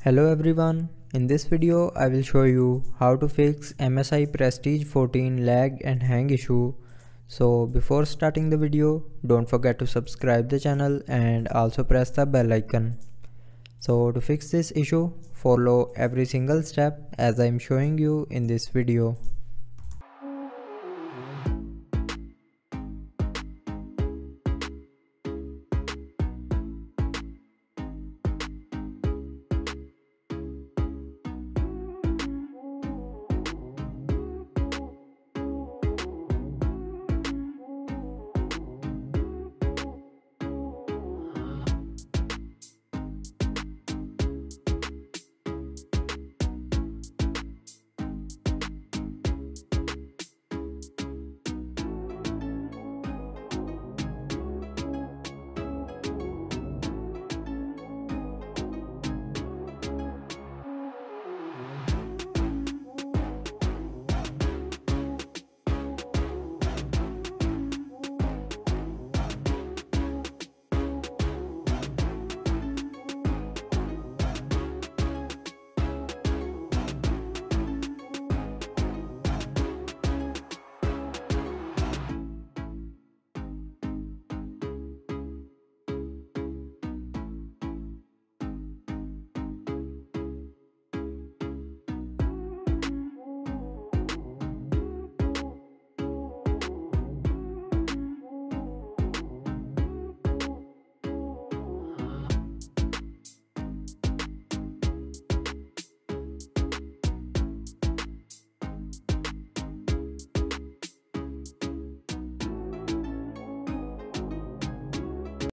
Hello everyone, in this video I will show you how to fix MSI Prestige 14 lag and hang issue. So before starting the video, don't forget to subscribe the channel and also press the bell icon. So to fix this issue, follow every single step as I am showing you in this video.